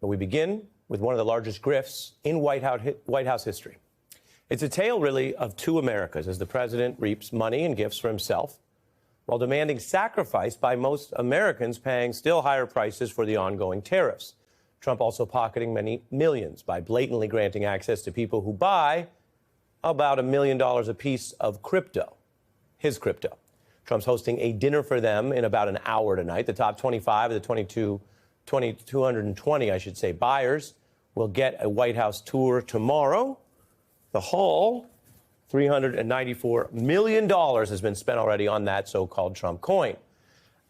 But we begin with one of the largest grifts in White House history. It's a tale, really, of two Americas as the president reaps money and gifts for himself while demanding sacrifice by most Americans paying still higher prices for the ongoing tariffs. Trump also pocketing many millions by blatantly granting access to people who buy about $1 million a piece of crypto, his crypto. Trump's hosting a dinner for them in about an hour tonight. The top 25 of the 220, I should say, buyers will get a White House tour tomorrow. The haul, $394 million has been spent already on that so-called Trump coin.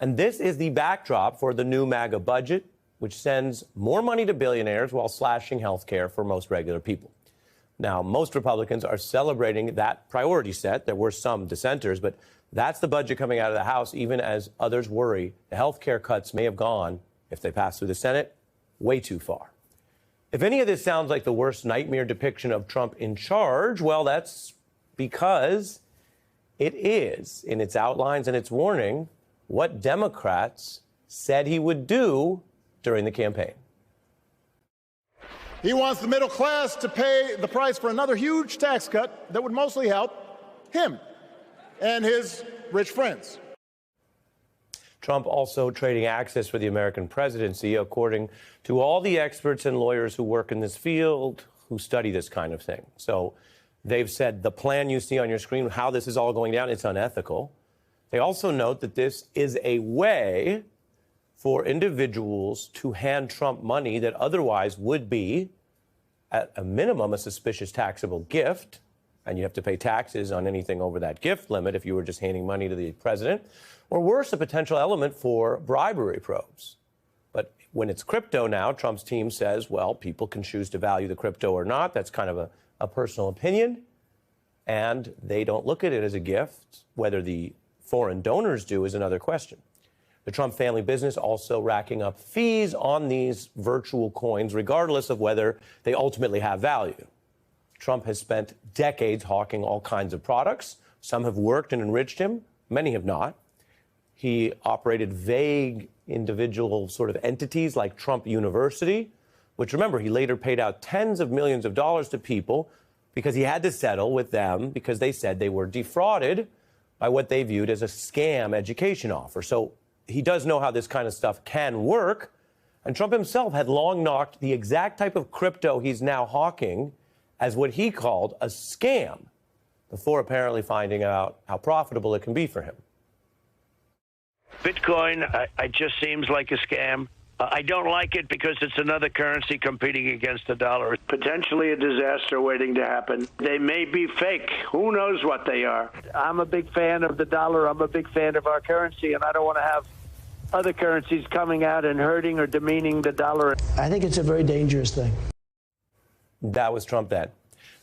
And this is the backdrop for the new MAGA budget, which sends more money to billionaires while slashing health care for most regular people. Now, most Republicans are celebrating that priority set. There were some dissenters, but that's the budget coming out of the House, even as others worry the health care cuts may have gone, if they pass through the Senate, way too far. If any of this sounds like the worst nightmare depiction of Trump in charge, well, that's because it is, in its outlines and its warning, what Democrats said he would do during the campaign. He wants the middle class to pay the price for another huge tax cut that would mostly help him and his rich friends. Trump also trading access for the American presidency, according to all the experts and lawyers who work in this field, who study this kind of thing. So they've said the plan you see on your screen, how this is all going down, it's unethical. They also note that this is a way for individuals to hand Trump money that otherwise would be, at a minimum, a suspicious taxable gift. And you have to pay taxes on anything over that gift limit if you were just handing money to the president. Or worse, a potential element for bribery probes. But when it's crypto now, Trump's team says, well, people can choose to value the crypto or not. That's kind of a personal opinion. And they don't look at it as a gift. Whether the foreign donors do is another question. The Trump family business also racking up fees on these virtual coins, regardless of whether they ultimately have value. Trump has spent decades hawking all kinds of products. Some have worked and enriched him. Many have not. He operated vague individual sort of entities like Trump University, which, remember, he later paid out tens of millions of dollars to people because he had to settle with them because they said they were defrauded by what they viewed as a scam education offer. So he does know how this kind of stuff can work. And Trump himself had long knocked the exact type of crypto he's now hawking as what he called a scam, before apparently finding out how profitable it can be for him. Bitcoin, it just seems like a scam. I don't like it because it's another currency competing against the dollar. Potentially a disaster waiting to happen. They may be fake. Who knows what they are? I'm a big fan of the dollar. I'm a big fan of our currency, and I don't want to have other currencies coming out and hurting or demeaning the dollar. I think it's a very dangerous thing. That was Trump then.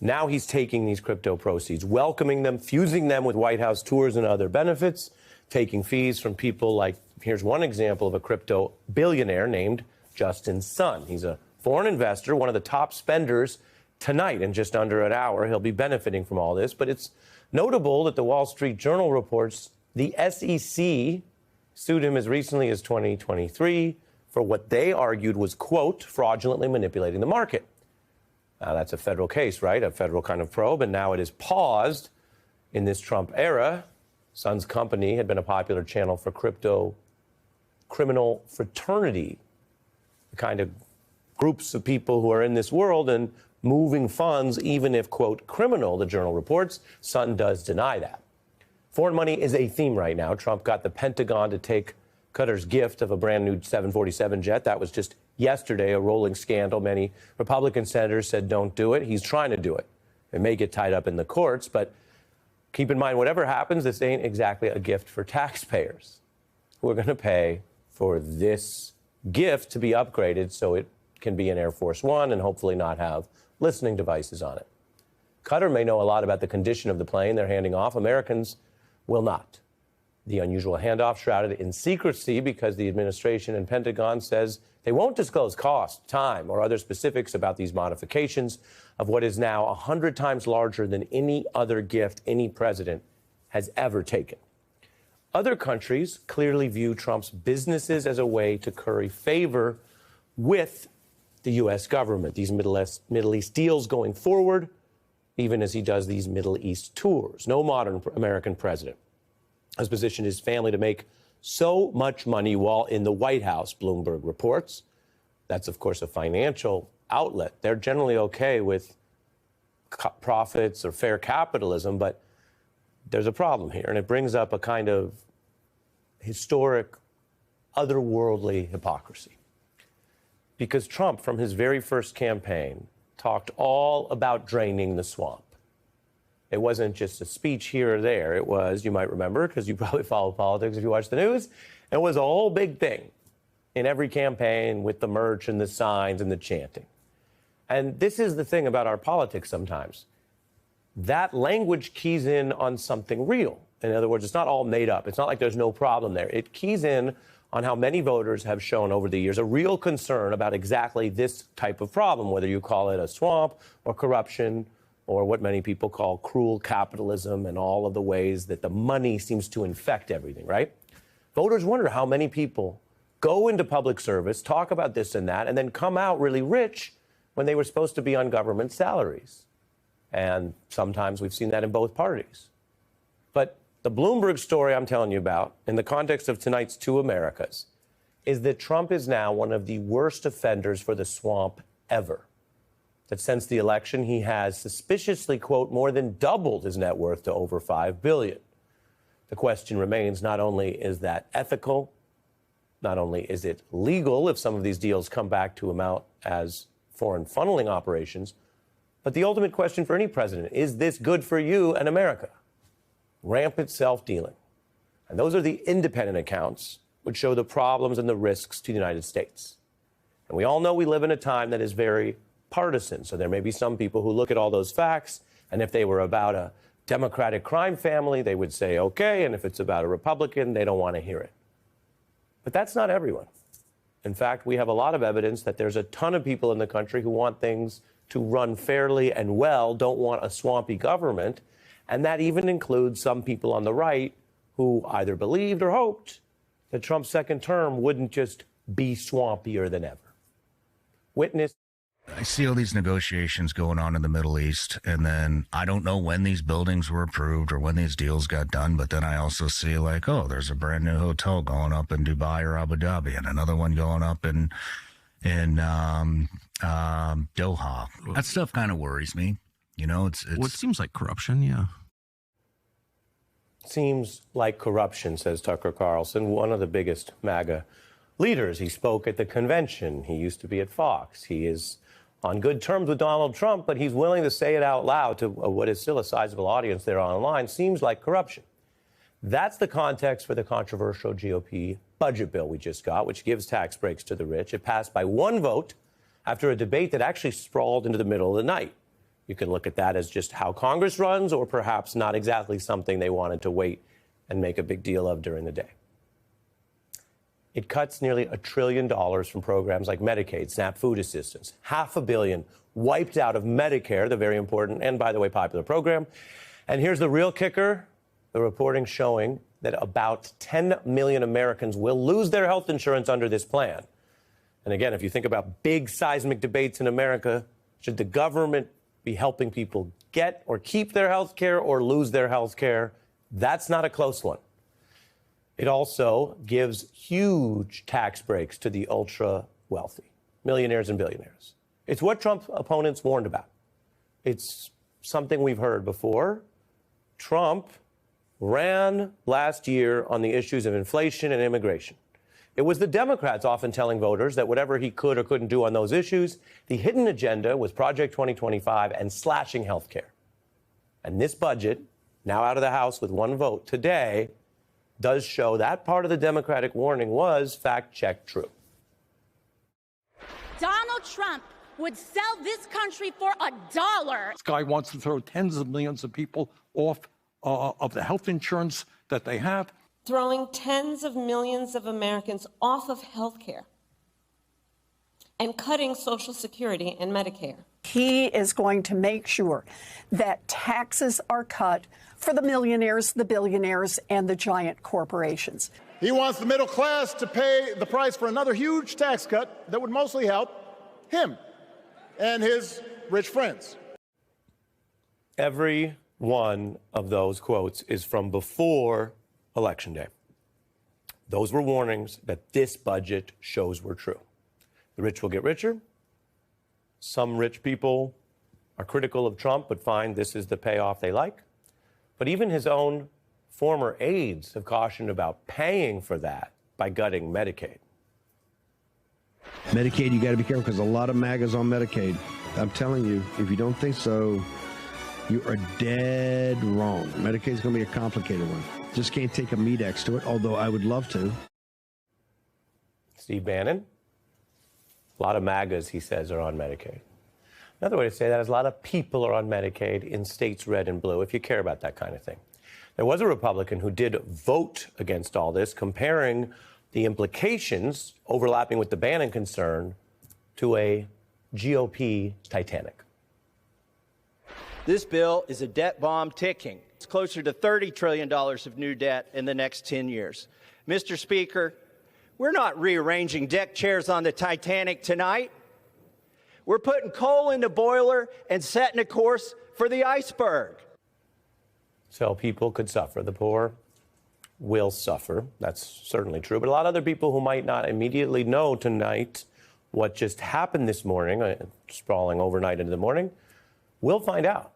Now he's taking these crypto proceeds, welcoming them, fusing them with White House tours and other benefits, taking fees from people like, here's one example of a crypto billionaire named Justin Sun. He's a foreign investor, one of the top spenders tonight. In just under an hour, he'll be benefiting from all this. But it's notable that the Wall Street Journal reports the SEC sued him as recently as 2023 for what they argued was, quote, fraudulently manipulating the market. Now, that's a federal case, right? A federal kind of probe. And now it is paused in this Trump era. Sun's company had been a popular channel for crypto criminal fraternity, the kind of groups of people who are in this world and moving funds, even if, quote, criminal, the Journal reports. Sun does deny that. Foreign money is a theme right now. Trump got the Pentagon to take Qatar's gift of a brand new 747 jet. That was just yesterday, a rolling scandal. Many Republican senators said don't do it. He's trying to do it. It may get tied up in the courts, but keep in mind, whatever happens, this ain't exactly a gift for taxpayers who are going to pay for this gift to be upgraded so it can be an Air Force One and hopefully not have listening devices on it. Qatar may know a lot about the condition of the plane they're handing off. Americans will not. The unusual handoff shrouded in secrecy because the administration and Pentagon says they won't disclose cost, time, or other specifics about these modifications of what is now 100 times larger than any other gift any president has ever taken. Other countries clearly view Trump's businesses as a way to curry favor with the U.S. government, these Middle East deals going forward, even as he does these Middle East tours. No modern American president has positioned his family to make so much money while in the White House, Bloomberg reports. That's, of course, a financial outlet. They're generally okay with profits or fair capitalism, but there's a problem here, and it brings up a kind of historic, otherworldly hypocrisy. Because Trump, from his very first campaign, talked all about draining the swamp. It wasn't just a speech here or there. It was, you might remember, because you probably follow politics if you watch the news, it was a whole big thing in every campaign with the merch and the signs and the chanting. And this is the thing about our politics sometimes. That language keys in on something real. In other words, it's not all made up. It's not like there's no problem there. It keys in on how many voters have shown over the years a real concern about exactly this type of problem, whether you call it a swamp or corruption or what many people call cruel capitalism and all of the ways that the money seems to infect everything, right? Voters wonder how many people go into public service, talk about this and that, and then come out really rich when they were supposed to be on government salaries. And sometimes we've seen that in both parties. But the Bloomberg story I'm telling you about, in the context of tonight's Two Americas, is that Trump is now one of the worst offenders for the swamp ever. That since the election, he has suspiciously, quote, more than doubled his net worth to over $5 billion. The question remains, not only is that ethical, not only is it legal if some of these deals come back to amount as foreign funneling operations, but the ultimate question for any president, is this good for you and America? Rampant self-dealing. And those are the independent accounts which show the problems and the risks to the United States. And we all know we live in a time that is very partisan. So there may be some people who look at all those facts, and if they were about a Democratic crime family, they would say, okay, and if it's about a Republican, they don't want to hear it. But that's not everyone. In fact, we have a lot of evidence that there's a ton of people in the country who want things to run fairly and well, don't want a swampy government, and that even includes some people on the right who either believed or hoped that Trump's second term wouldn't just be swampier than ever. Witness. I see all these negotiations going on in the Middle East, and then I don't know when these buildings were approved or when these deals got done, but then I also see like, oh, there's a brand new hotel going up in Dubai or Abu Dhabi and another one going up in Doha. That stuff kind of worries me. You know, it's well, it seems like corruption, yeah. Seems like corruption, says Tucker Carlson, one of the biggest MAGA leaders. He spoke at the convention. He used to be at Fox. He is on good terms with Donald Trump, but he's willing to say it out loud to what is still a sizable audience there online. Seems like corruption. That's the context for the controversial GOP budget bill we just got, which gives tax breaks to the rich. It passed by one vote after a debate that actually sprawled into the middle of the night. You can look at that as just how Congress runs, or perhaps not exactly something they wanted to wait and make a big deal of during the day. It cuts nearly $1 trillion from programs like Medicaid, SNAP food assistance, $500 million wiped out of Medicare, the very important and, by the way, popular program. And here's the real kicker. The reporting showing that about 10 million Americans will lose their health insurance under this plan. And again, if you think about big seismic debates in America, should the government be helping people get or keep their health care or lose their health care? That's not a close one. It also gives huge tax breaks to the ultra wealthy, millionaires and billionaires. It's what Trump's opponents warned about. It's something we've heard before. Trump ran last year on the issues of inflation and immigration. It was the Democrats often telling voters that whatever he could or couldn't do on those issues, the hidden agenda was Project 2025 and slashing health care. And this budget, now out of the House with one vote today, does show that part of the Democratic warning was fact-checked true. Donald Trump would sell this country for $1. This guy wants to throw tens of millions of people off of the health insurance that they have. Throwing tens of millions of Americans off of health care and cutting Social Security and Medicare. He is going to make sure that taxes are cut for the millionaires, the billionaires, and the giant corporations. He wants the middle class to pay the price for another huge tax cut that would mostly help him and his rich friends. Every one of those quotes is from before Election Day. Those were warnings that this budget shows were true. The rich will get richer. Some rich people are critical of Trump, but find this is the payoff they like. But even his own former aides have cautioned about paying for that by gutting Medicaid. Medicaid, you got to be careful because a lot of MAGA's on Medicaid. I'm telling you, if you don't think so, you are dead wrong. Medicaid's going to be a complicated one. Just can't take a Medex to it, although I would love to. Steve Bannon, a lot of MAGAs, he says, are on Medicaid. Another way to say that is a lot of people are on Medicaid in states red and blue, if you care about that kind of thing. There was a Republican who did vote against all this, comparing the implications overlapping with the Bannon concern to a GOP Titanic. This bill is a debt bomb ticking. It's closer to $30 trillion of new debt in the next 10 years. Mr. Speaker, we're not rearranging deck chairs on the Titanic tonight. We're putting coal in the boiler and setting a course for the iceberg. So people could suffer. The poor will suffer. That's certainly true. But a lot of other people who might not immediately know tonight what just happened this morning, sprawling overnight into the morning, will find out.